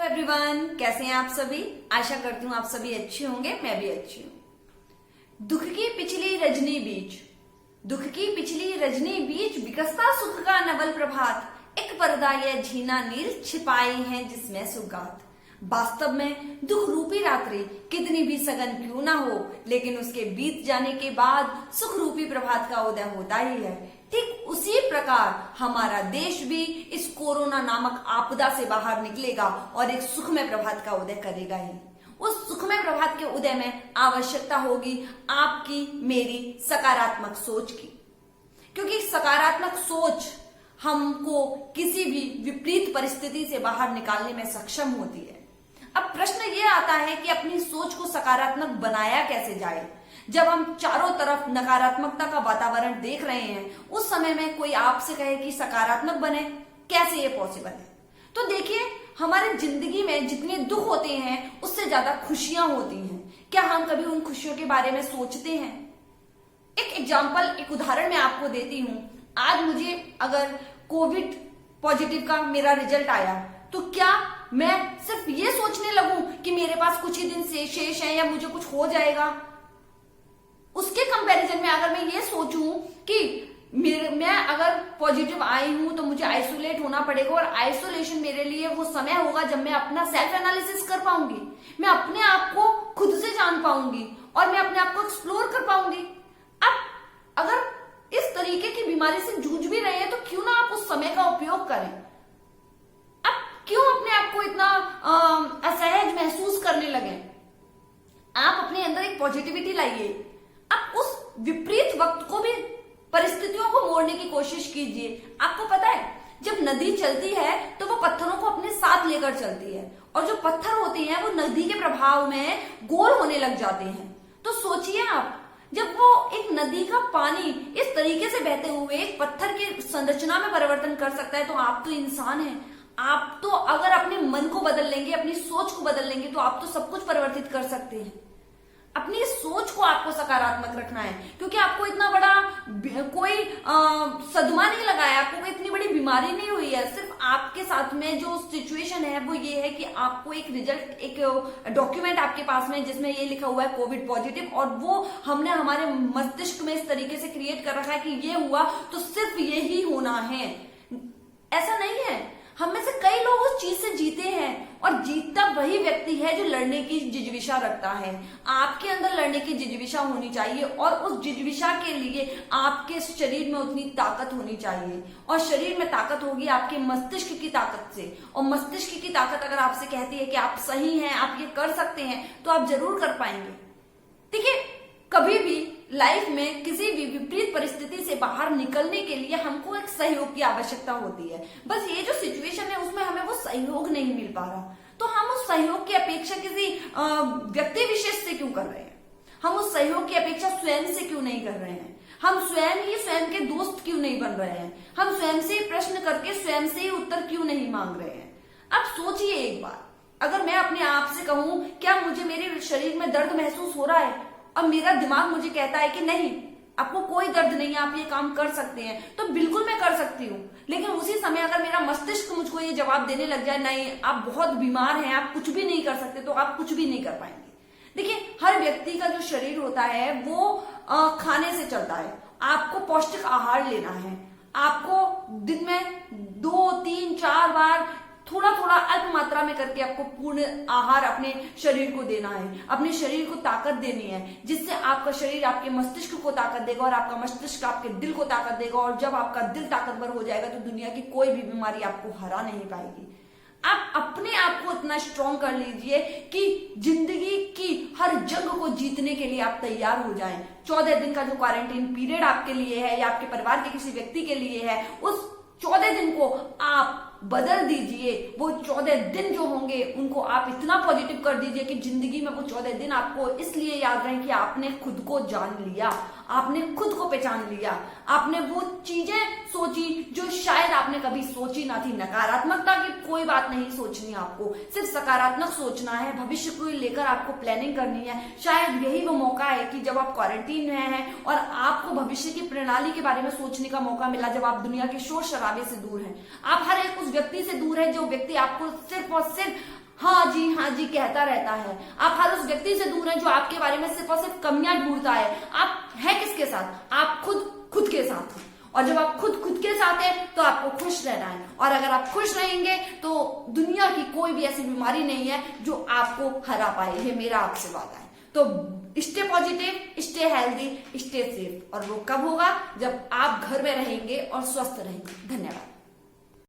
Hello everyone, कैसे हैं आप सभी। आशा करती हूँ आप सभी अच्छे होंगे, मैं भी अच्छी हूँ। दुख की पिछली रजनी बीच, दुख की पिछली रजनी बीच विकसता सुख का नवल प्रभात, एक पर्दा यह झीना नील छिपाए हैं जिसमें सुगात। वास्तव में दुख रूपी रात्रि कितनी भी सघन क्यों ना हो, लेकिन उसके बीत जाने के बाद सुख रूपी प्रभात का उदय होता ही है। ठीक उसी प्रकार हमारा देश भी इस कोरोना नामक आपदा से बाहर निकलेगा और एक सुखमय प्रभात का उदय करेगा ही। उस सुखमय प्रभात के उदय में आवश्यकता होगी आपकी मेरी सकारात्मक सोच की, क्योंकि सकारात्मक सोच हमको किसी भी विपरीत परिस्थिति से बाहर निकालने में सक्षम होती है। अब प्रश्न ये आता है कि अपनी सोच को सकारात्मक बनाया कैसे जाए। जब हम चारों तरफ नकारात्मकता का वातावरण देख रहे हैं, उस समय में कोई आपसे कहे कि सकारात्मक बने, कैसे ये पॉसिबल है। तो देखिए, हमारे जिंदगी में जितने दुख होते हैं उससे ज्यादा खुशियां होती हैं। क्या हम कभी उन खुशियों के बारे में सोचते हैं? एक एग्जाम्पल, एक उदाहरण मैं आपको देती हूं। आज मुझे अगर कोविड पॉजिटिव का मेरा रिजल्ट आया, तो क्या मैं सिर्फ ये सोचने लगूं कि मेरे पास कुछ ही दिन से शेष है या मुझे कुछ हो जाएगा? उसके कंपैरिजन में अगर मैं ये सोचूं कि मैं अगर पॉजिटिव आई हूं तो मुझे आइसोलेट होना पड़ेगा, और आइसोलेशन मेरे लिए वो समय होगा जब मैं अपना सेल्फ एनालिसिस कर पाऊंगी, मैं अपने आप को खुद से जान पाऊंगी और मैं अपने आप को एक्सप्लोर कर पाऊंगी। अब अगर इस तरीके की बीमारी से जूझ भी रहे हैं तो क्यों ना आप उस समय का उपयोग करें। क्यों अपने आप को इतना असहज महसूस करने लगे? आप अपने अंदर एक पॉजिटिविटी लाइए। आप उस विपरीत वक्त को भी, परिस्थितियों को मोड़ने की कोशिश कीजिए। आपको पता है, जब नदी चलती है तो वो पत्थरों को अपने साथ लेकर चलती है, और जो पत्थर होते हैं वो नदी के प्रभाव में गोल होने लग जाते हैं। तो सोचिए आप, जब वो एक नदी का पानी इस तरीके से बहते हुए एक पत्थर की संरचना में परिवर्तन कर सकता है, तो आप तो इंसान हैं। आप तो अगर अपने मन को बदल लेंगे, अपनी सोच को बदल लेंगे, तो आप तो सब कुछ परिवर्तित कर सकते हैं। अपनी सोच को आपको सकारात्मक रखना है, क्योंकि आपको इतना बड़ा कोई सदमा नहीं लगाया, आपको कोई इतनी बड़ी बीमारी नहीं हुई है। सिर्फ आपके साथ में जो सिचुएशन है वो ये है कि आपको एक रिजल्ट, एक डॉक्यूमेंट आपके पास में जिसमें ये लिखा हुआ है कोविड पॉजिटिव, और वो हमने हमारे मस्तिष्क में इस तरीके से क्रिएट कर रखा है कि ये हुआ तो सिर्फ यही होना है। ऐसा नहीं है। हम में से कई लोग उस चीज से जीते हैं, और जीतता वही व्यक्ति है जो लड़ने की जिज्विशा रखता है। आपके अंदर लड़ने की जिज्विशा होनी चाहिए, और उस जिज्विशा के लिए आपके शरीर में उतनी ताकत होनी चाहिए, और शरीर में ताकत होगी आपके मस्तिष्क की ताकत से। और मस्तिष्क की ताकत अगर आपसे कहती है कि आप सही हैं, आप ये कर सकते हैं, तो आप जरूर कर पाएंगे। देखिए, कभी भी लाइफ में किसी भी विपरीत परिस्थिति से बाहर निकलने के लिए हमको एक सहयोग की आवश्यकता होती है। बस ये जो सिचुएशन है उसमें हमें वो सहयोग नहीं मिल पा रहा, तो हम उस सहयोग की अपेक्षा किसी व्यक्ति विशेष से क्यों कर रहे हैं? हम उस सहयोग की अपेक्षा स्वयं से क्यों नहीं कर रहे हैं? हम स्वयं ही स्वयं के दोस्त क्यों नहीं बन रहे हैं? हम स्वयं से प्रश्न करके स्वयं से ही उत्तर क्यों नहीं मांग रहे हैं? अब सोचिए एक बार, अगर मैं अपने आप से कहूं क्या मुझे मेरे शरीर में दर्द महसूस हो रहा है, और मेरा दिमाग मुझे कहता है कि नहीं, आपको कोई दर्द नहीं है, आप ये काम कर सकते हैं, तो बिल्कुल मैं कर सकती हूँ। लेकिन उसी समय अगर मेरा मस्तिष्क मुझको ये जवाब देने लग जाए, नहीं आप बहुत बीमार हैं, आप कुछ भी नहीं कर सकते, तो आप कुछ भी नहीं कर पाएंगे। देखिए, हर व्यक्ति का जो शरीर होता है वो खाने से चलता है। आपको पौष्टिक आहार लेना है, आपको दिन में 2, 3, 4 बार थोड़ा थोड़ा अल्प मात्रा में करके आपको पूर्ण आहार अपने शरीर को देना है, अपने शरीर को ताकत देनी है, जिससे आपका शरीर आपके मस्तिष्क को ताकत देगा, और आपका मस्तिष्क आपके दिल को ताकत देगा। और जब आपका दिल ताकतवर हो जाएगा तो दुनिया की कोई भी बीमारी आपको हरा नहीं पाएगी। आप अपने आप को इतना स्ट्रॉन्ग कर लीजिए कि जिंदगी की हर जंग को जीतने के लिए आप तैयार हो जाएं। 14 दिन का जो क्वारंटाइन पीरियड आपके लिए है या आपके परिवार के किसी व्यक्ति के लिए है, उस 14 दिन को आप बदल दीजिए। वो 14 दिन जो होंगे उनको आप इतना पॉजिटिव कर दीजिए कि जिंदगी में वो 14 दिन आपको इसलिए याद रहे कि आपने खुद को जान लिया, आपने खुद को पहचान लिया, आपने वो चीजें सोची जो शायद आपने कभी सोची ना थी। नकारात्मकता की कोई बात नहीं सोचनी, आपको सिर्फ सकारात्मक सोचना है। भविष्य को लेकर आपको प्लानिंग करनी है। शायद यही वो मौका है कि जब आप क्वारंटीन में हैं और आपको भविष्य की प्रणाली के बारे में सोचने का मौका मिला, जब आप दुनिया के शोर शराबे से दूर हैं, आप हर एक उस व्यक्ति से दूर है जो व्यक्ति आपको सिर्फ और सिर्फ हाँ जी कहता रहता है। आप हर उस व्यक्ति से दूर हैं जो आपके बारे में सिर्फ और सिर्फ कमियां ढूंढता है। आप हैं किसके साथ? आप खुद के साथ हैं। और जब आप खुद के साथ हैं तो आपको खुश रहना है। और अगर आप खुश रहेंगे तो दुनिया की कोई भी ऐसी बीमारी नहीं है जो आपको हरा पाए। ये मेरा आपसे वादा है। तो stay positive, stay healthy, stay safe. और वो कब होगा? जब आप घर में रहेंगे और स्वस्थ रहेंगे। धन्यवाद।